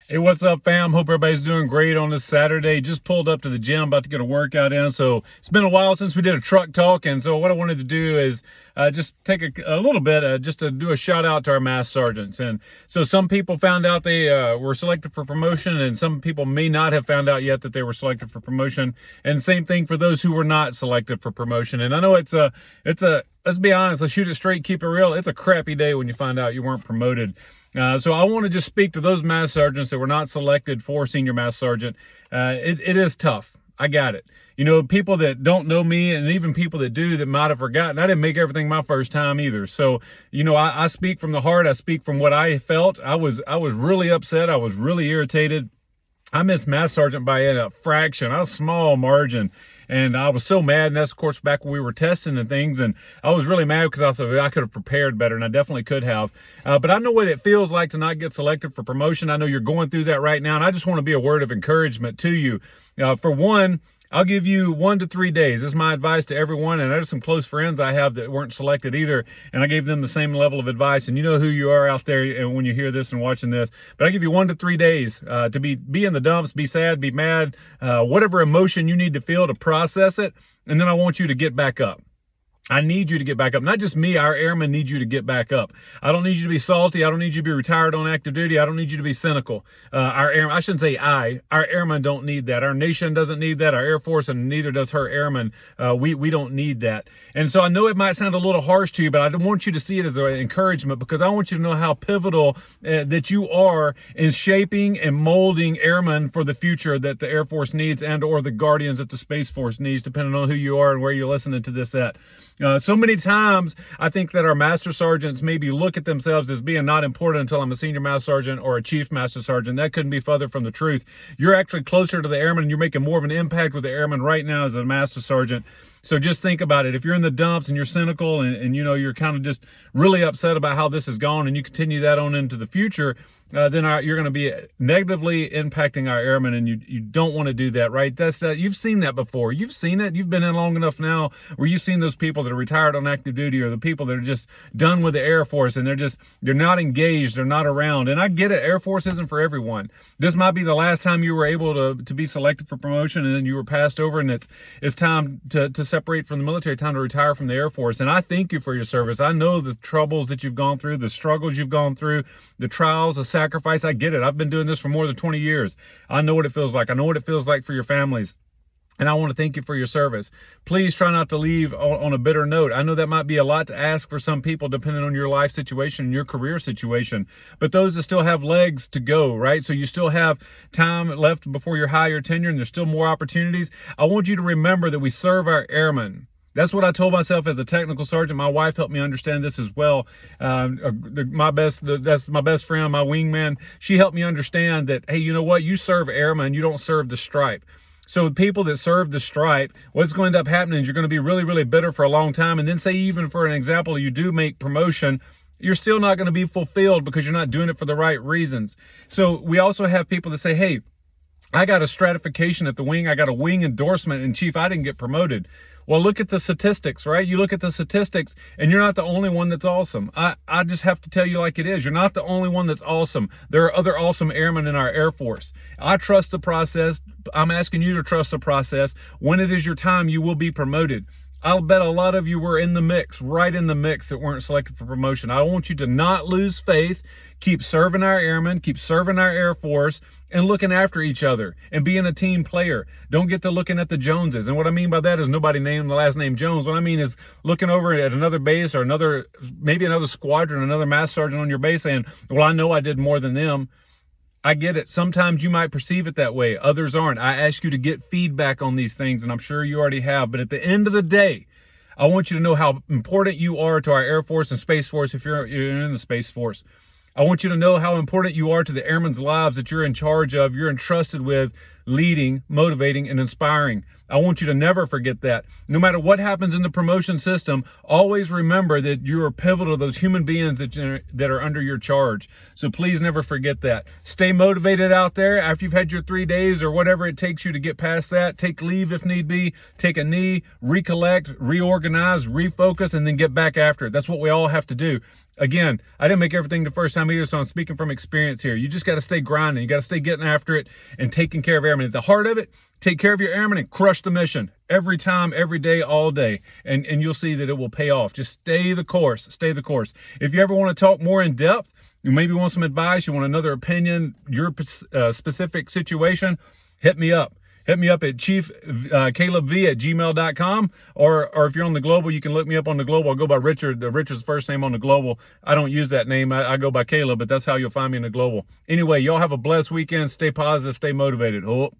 Hey, what's up, fam? Hope everybody's doing great on this Saturday. Just pulled up to the gym, about to get a workout in. So it's been a while since we did a truck talk, and so what I wanted to do is just take a little bit, just to do a shout out to our mass sergeants. And so some people found out they were selected for promotion, and some people may not have found out yet that they were selected for promotion. And same thing for those who were not selected for promotion. And I know it's a let's be honest, let's shoot it straight, keep it real. It's a crappy day when you find out you weren't promoted. So I want to just speak to those mass sergeants that were not selected for senior mass sergeant. It is tough. I got it. You know, people that don't know me, and even people that do, that might have forgotten, I didn't make everything my first time either. So, you know, I speak from the heart. I speak from what I felt. I was really upset. I was really irritated. I missed mass sergeant by a fraction, a small margin. And I was so mad, and that's, of course, back when we were testing and things, and I was really mad because I said I could have prepared better, and I definitely could have. But I know what it feels like to not get selected for promotion. I know you're going through that right now, and I just want to be a word of encouragement to you. For one, I'll give you 1 to 3 days. This is my advice to everyone, and there's some close friends I have that weren't selected either, and I gave them the same level of advice, and you know who you are out there and when you hear this and watching this. But I give you 1 to 3 days to be in the dumps, be sad, be mad, whatever emotion you need to feel to process it, and then I want you to get back up. I need you to get back up. Not just me, our airmen need you to get back up. I don't need you to be salty. I don't need you to be retired on active duty. I don't need you to be cynical. Our airmen, I shouldn't say our airmen don't need that. Our nation doesn't need that. Our Air Force, and neither does her airmen. We don't need that. And so I know it might sound a little harsh to you, but I don't want you to see it as an encouragement, because I want you to know how pivotal that you are in shaping and molding airmen for the future that the Air Force needs, and or the guardians that the Space Force needs, depending on who you are and where you're listening to this at. So many times, I think that our master sergeants maybe look at themselves as being not important until I'm a senior master sergeant or a chief master sergeant. That couldn't be further from the truth. You're actually closer to the airmen, and you're making more of an impact with the airmen right now as a master sergeant. So just think about it. If you're in the dumps and you're cynical and you know, you're kind of just really upset about how this has gone, and you continue that on into the future, then you're going to be negatively impacting our airmen, and you don't want to do that, right? You've seen that before. You've seen it. You've been in long enough now where you've seen those people that are retired on active duty, or the people that are just done with the Air Force, and they're not engaged, they're not around. And I get it. Air Force isn't for everyone. This might be the last time you were able to be selected for promotion, and then you were passed over, and it's time to separate from the military, time to retire from the Air Force. And I thank you for your service. I know the troubles that you've gone through, the struggles you've gone through, the trials, the sacrifice. I get it. I've been doing this for more than 20 years. I know what it feels like. I know what it feels like for your families. And I want to thank you for your service. Please try not to leave on a bitter note. I know that might be a lot to ask for some people, depending on your life situation and your career situation. But those that still have legs to go, right? So you still have time left before your higher tenure, and there's still more opportunities. I want you to remember that we serve our airmen. That's what I told myself as a technical sergeant. My wife helped me understand this as well. That's my best friend, my wingman. She helped me understand that, hey, you know what? You serve airmen, you don't serve the stripe. So people that serve the stripe, what's going to end up happening is you're going to be really, really bitter for a long time. And then say, even for an example, you do make promotion, you're still not going to be fulfilled because you're not doing it for the right reasons. So we also have people that say, hey, I got a stratification at the wing. I got a wing endorsement, and chief, I didn't get promoted. Well, look at the statistics, right? You look at the statistics, and you're not the only one that's awesome. I just have to tell you like it is. You're not the only one that's awesome. There are other awesome airmen in our Air Force. I trust the process. I'm asking you to trust the process. When it is your time, you will be promoted. I'll bet a lot of you were in the mix, right in the mix, that weren't selected for promotion. I want you to not lose faith. Keep serving our airmen, keep serving our Air Force, and looking after each other and being a team player. Don't get to looking at the Joneses. And what I mean by that is nobody named the last name Jones. What I mean is looking over at another base, or maybe another squadron, another mass sergeant on your base, saying, well, I know I did more than them. I get it. Sometimes you might perceive it that way. Others aren't. I ask you to get feedback on these things, and I'm sure you already have. But at the end of the day, I want you to know how important you are to our Air Force and Space Force if you're in the Space Force. I want you to know how important you are to the airmen's lives that you're in charge of, you're entrusted with leading, motivating, and inspiring. I want you to never forget that. No matter what happens in the promotion system, always remember that you are pivotal to those human beings that are under your charge. So please never forget that. Stay motivated out there. After you've had your 3 days or whatever it takes you to get past that, take leave if need be, take a knee, recollect, reorganize, refocus, and then get back after it. That's what we all have to do. Again, I didn't make everything the first time either, so I'm speaking from experience here. You just got to stay grinding. You got to stay getting after it and taking care of airmen. At the heart of it, take care of your airmen and crush the mission every time, every day, all day. And you'll see that it will pay off. Just stay the course. Stay the course. If you ever want to talk more in depth, you maybe want some advice, you want another opinion, your specific situation, hit me up. Hit me up at chiefcalebv@gmail.com, or if you're on the global, you can look me up on the global. I'll go by Richard. Richard's first name on the global. I don't use that name. I go by Caleb, but that's how you'll find me in the global. Anyway, y'all have a blessed weekend. Stay positive. Stay motivated. Oh.